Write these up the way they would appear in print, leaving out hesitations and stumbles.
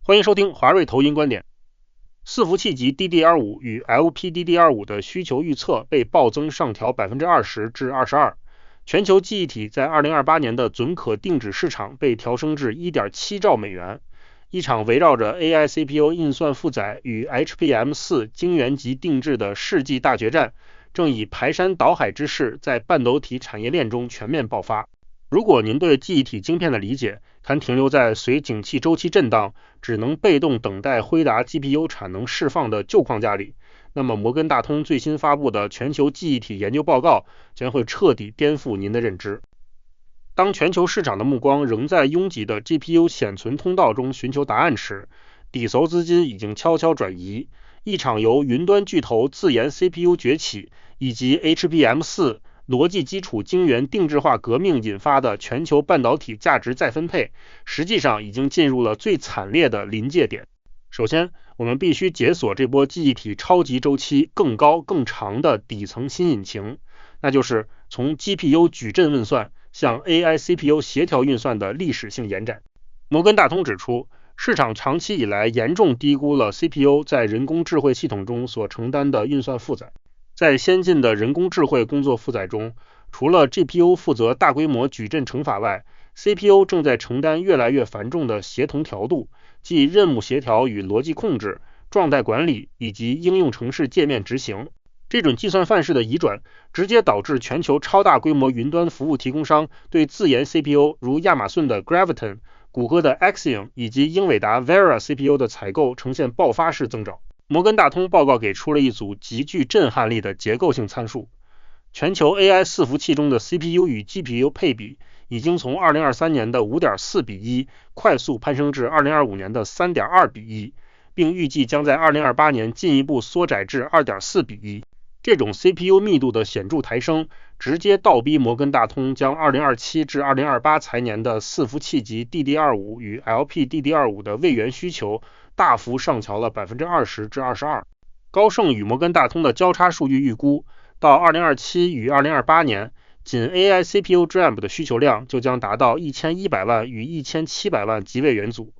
欢迎收听华瑞投音观点。伺服器级 DDR5 与 LPDDR5 的需求预测被暴增上调 20% 至 22%， 全球记忆体在2028年的准可定址市场被调升至 1.7 兆美元。一场围绕着 AI CPU 运算负载与 HBM4 晶圆级定制的世纪大决战，正以排山倒海之势在半导体产业链中全面爆发。如果您对记忆体晶片的理解还停留在随景气周期震荡，只能被动等待辉达 GPU 产能释放的旧框架里，那么摩根大通最新发布的全球记忆体研究报告将会彻底颠覆您的认知。当全球市场的目光仍在拥挤的 GPU 显存通道中寻求答案时，底层资金已经悄悄转移。一场由云端巨头自研 CPU 崛起以及 HBM4 逻辑基础晶圆定制化革命引发的全球半导体价值再分配，实际上已经进入了最惨烈的临界点。首先，我们必须解锁这波记忆体超级周期更高更长的底层新引擎，那就是从 GPU 矩阵运算向 AI CPU 协调运算的历史性延展。摩根大通指出，市场长期以来严重低估了 CPU 在人工智慧系统中所承担的运算负载。在先进的人工智慧工作负载中，除了 GPU 负责大规模矩阵乘法外， CPU 正在承担越来越繁重的协同调度，即任务协调与逻辑控制、状态管理以及应用程式界面执行。这种计算范式的移转直接导致全球超大规模云端服务提供商对自研 CPU 如亚马逊的 Graviton、谷歌的 Axion 以及英伟达 Vera CPU 的采购呈现爆发式增长。摩根大通报告给出了一组极具震撼力的结构性参数。全球 AI 伺服器中的 CPU 与 GPU 配比已经从2023年的 5.4 比1快速攀升至2025年的 3.2 比1，并预计将在2028年进一步缩窄至 2.4 比1。这种 CPU 密度的显著抬升，直接倒逼摩根大通将2027至2028财年的伺服器级 DDR5 与 LPDDR5 的位元需求大幅上调了 20% 至 22%。高盛与摩根大通的交叉数据预估，到2027与2028年，仅 AI CPU DRAM 的需求量就将达到1100万与1700万级位元组，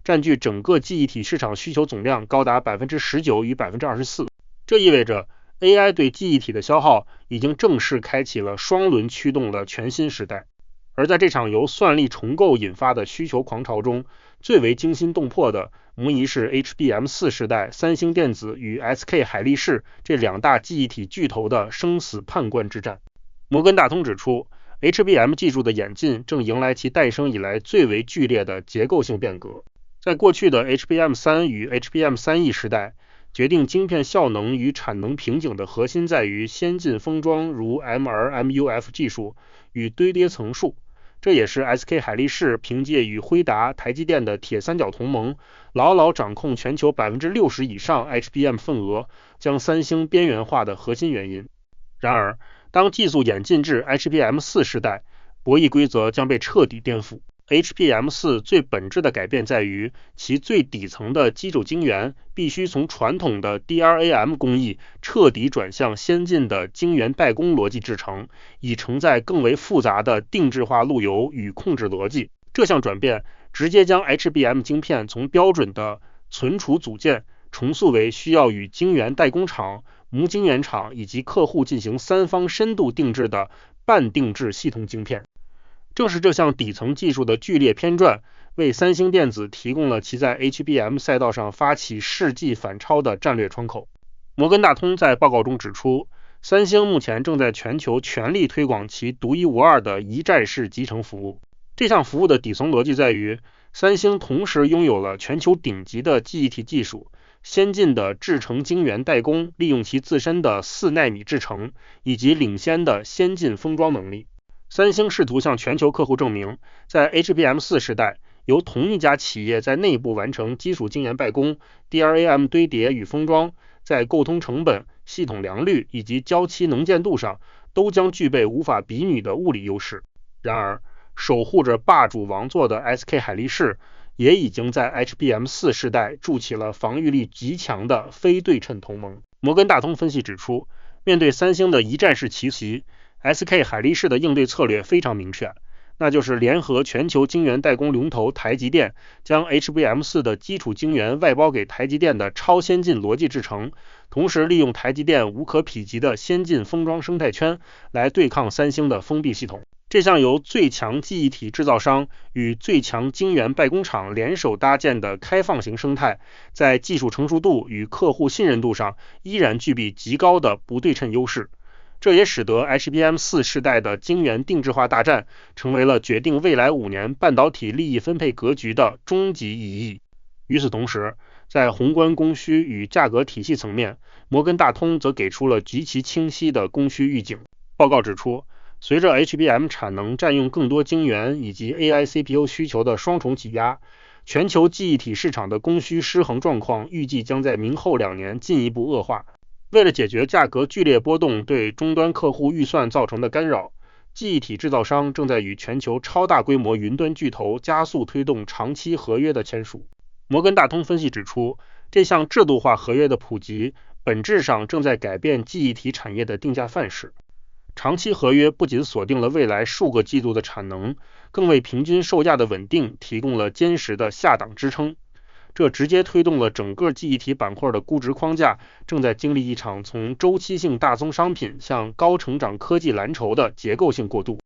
占据整个记忆体市场需求总量高达 19% 与 24%。这意味着AI 对记忆体的消耗已经正式开启了双轮驱动的全新时代。而在这场由算力重构引发的需求狂潮中，最为惊心动魄的无疑是 HBM4 时代三星电子与 SK 海力士这两大记忆体巨头的生死判官之战。摩根大通指出， HBM 技术的演进正迎来其诞生以来最为剧烈的结构性变革。在过去的 HBM3 与 HBM3E 时代，决定晶片效能与产能瓶颈的核心在于先进封装如 MRMUF 技术与堆叠层数，这也是 SK 海力士凭借与辉达、台积电的铁三角同盟，牢牢掌控全球 60% 以上 HBM 份额，将三星边缘化的核心原因。然而，当技术演进至 HBM4 时代，博弈规则将被彻底颠覆。HBM4 最本质的改变在于，其最底层的基础晶圆必须从传统的 DRAM 工艺彻底转向先进的晶圆代工逻辑制成，以承载更为复杂的定制化路由与控制逻辑。这项转变直接将 HBM 晶片从标准的存储组件重塑为需要与晶圆代工厂、母晶圆厂以及客户进行三方深度定制的半定制系统晶片。正是这项底层技术的剧烈偏转，为三星电子提供了其在 HBM 赛道上发起世纪反超的战略窗口。摩根大通在报告中指出，三星目前正在全球全力推广其独一无二的一站式集成服务。这项服务的底层逻辑在于，三星同时拥有了全球顶级的记忆体技术、先进的制程晶圆代工，利用其自身的4奈米制程，以及领先的先进封装能力。三星试图向全球客户证明，在 HBM4 时代，由同一家企业在内部完成基础晶圆代工、DRAM 堆叠与封装，在沟通成本、系统良率以及交期能见度上，都将具备无法比拟的物理优势。然而，守护着霸主王座的 SK 海力士，也已经在 HBM4 时代筑起了防御力极强的非对称同盟。摩根大通分析指出，面对三星的一站式奇袭，SK 海力士的应对策略非常明确，那就是联合全球晶圆代工龙头台积电，将 HBM4 的基础晶圆外包给台积电的超先进逻辑制程，同时利用台积电无可匹及的先进封装生态圈来对抗三星的封闭系统。这项由最强记忆体制造商与最强晶圆代工厂联手搭建的开放型生态，在技术成熟度与客户信任度上依然具备极高的不对称优势。这也使得 HBM4 世代的晶圆定制化大战成为了决定未来5年半导体利益分配格局的终极意义。与此同时，在宏观供需与价格体系层面，摩根大通则给出了极其清晰的供需预警。报告指出，随着 HBM 产能占用更多晶圆以及 AI CPU 需求的双重挤压，全球记忆体市场的供需失衡状况预计将在明后2年进一步恶化。为了解决价格剧烈波动对终端客户预算造成的干扰，记忆体制造商正在与全球超大规模云端巨头加速推动长期合约的签署。摩根大通分析指出，这项制度化合约的普及本质上正在改变记忆体产业的定价范式。长期合约不仅锁定了未来数个季度的产能，更为平均售价的稳定提供了坚实的下档支撑。这直接推动了整个记忆体板块的估值框架正在经历一场从周期性大宗商品向高成长科技蓝筹的结构性过渡。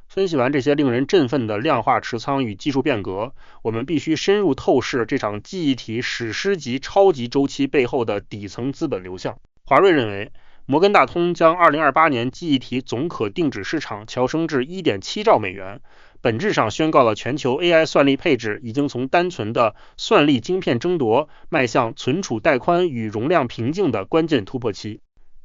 分析完这些令人振奋的量化持仓与技术变革，我们必须深入透视这场记忆体史诗级超级周期背后的底层资本流向。华瑞认为，摩根大通将2028年记忆体总可定制市场调升至 1.7 兆美元，本质上宣告了全球 AI 算力配置已经从单纯的算力晶片争夺迈向存储带宽与容量瓶颈的关键突破期。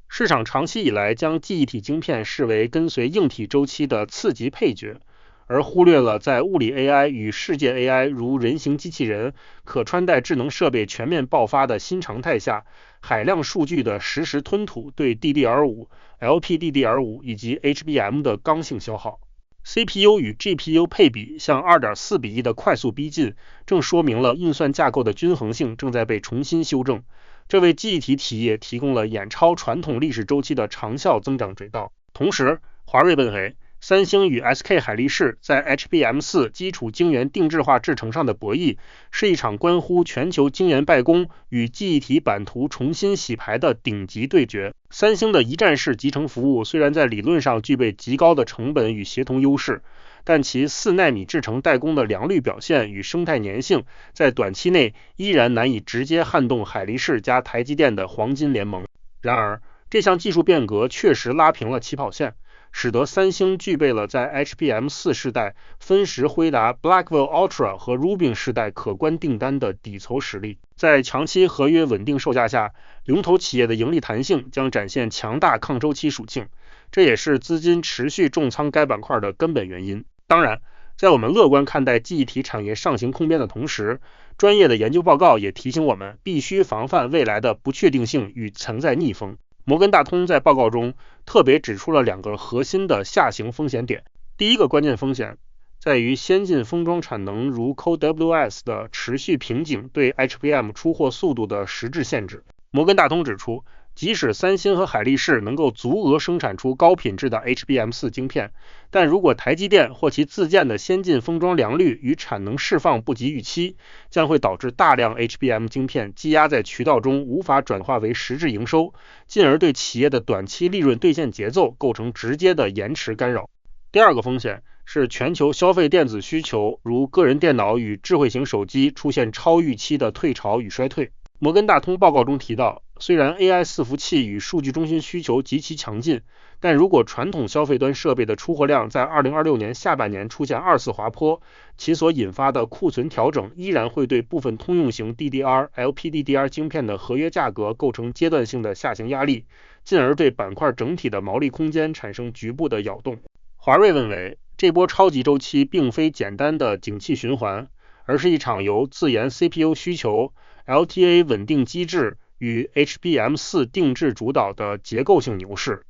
市场长期以来将记忆体晶片视为跟随硬体周期的次级配角，而忽略了在物理 AI 与世界 AI 如人形机器人、可穿戴智能设备全面爆发的新常态下，海量数据的实时吞吐对 DDR5、LPDDR5 以及 HBM 的刚性消耗。CPU 与 GPU 配比向 2.4:1 的快速逼近，正说明了运算架构的均衡性正在被重新修正。这为记忆体企业提供了远超传统历史周期的长效增长轨道。同时，华瑞认为，三星与 SK 海力士在 HBM4 基础晶圆定制化制程上的博弈，是一场关乎全球晶圆代工与记忆体版图重新洗牌的顶级对决。三星的一站式集成服务虽然在理论上具备极高的成本与协同优势，但其4奈米制程代工的良率表现与生态粘性，在短期内依然难以直接撼动海力士加台积电的黄金联盟。然而，这项技术变革确实拉平了起跑线，使得三星具备了在 HBM4 世代分时回答 Blackwell Ultra 和 Rubin 世代可观订单的底筹实力。在长期合约稳定售价下，龙头企业的盈利弹性将展现强大抗周期属性，这也是资金持续重仓该板块的根本原因。当然，在我们乐观看待记忆体产业上行空间的同时，专业的研究报告也提醒我们必须防范未来的不确定性与潜在逆风。摩根大通在报告中特别指出了2个核心的下行风险点。第一个关键风险在于先进封装产能如 CoWoS 的持续瓶颈对 HBM 出货速度的实质限制。摩根大通指出，即使三星和海力士能够足额生产出高品质的 HBM4 晶片，但如果台积电或其自建的先进封装良率与产能释放不及预期，将会导致大量 HBM 晶片积压在渠道中无法转化为实质营收，进而对企业的短期利润兑现节奏构成直接的延迟干扰。第二个风险是全球消费电子需求如个人电脑与智慧型手机出现超预期的退潮与衰退。摩根大通报告中提到，虽然 AI 伺服器与数据中心需求极其强劲，但如果传统消费端设备的出货量在2026年下半年出现2次滑坡，其所引发的库存调整依然会对部分通用型 DDR、LPDDR 晶片的合约价格构成阶段性的下行压力，进而对板块整体的毛利空间产生局部的扰动。华瑞认为，这波超级周期并非简单的景气循环，而是一场由自研 CPU 需求、LTA 稳定机制与 HBM4 定制主导的结构性牛市。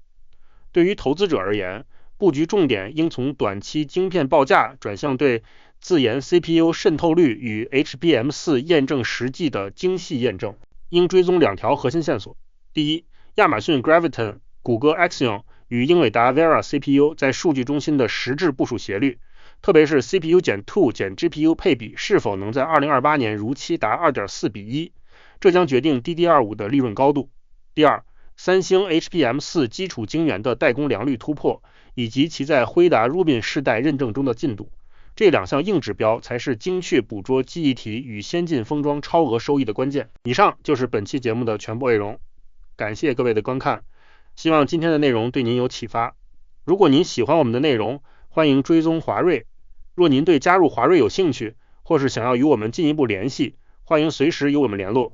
对于投资者而言，布局重点应从短期晶片报价转向对自研 CPU 渗透率与 HBM4 验证实际的精细验证。应追踪2条核心线索。第一，亚马逊 Graviton、谷歌 Axion 与英伟达 Vera CPU 在数据中心的实质部署斜率。特别是 CPU 减 2 减 GPU 配比是否能在2028年如期达 2.4:1， 这将决定 DDR5 的利润高度。第二，三星 HBM4 基础晶圆的代工良率突破，以及其在辉达 Rubin 世代认证中的进度，这两项硬指标才是精确捕捉记忆体与先进封装超额收益的关键。以上就是本期节目的全部内容，感谢各位的观看，希望今天的内容对您有启发。如果您喜欢我们的内容，欢迎追踪华瑞。若您对加入华瑞有兴趣，或是想要与我们进一步联系，欢迎随时与我们联络。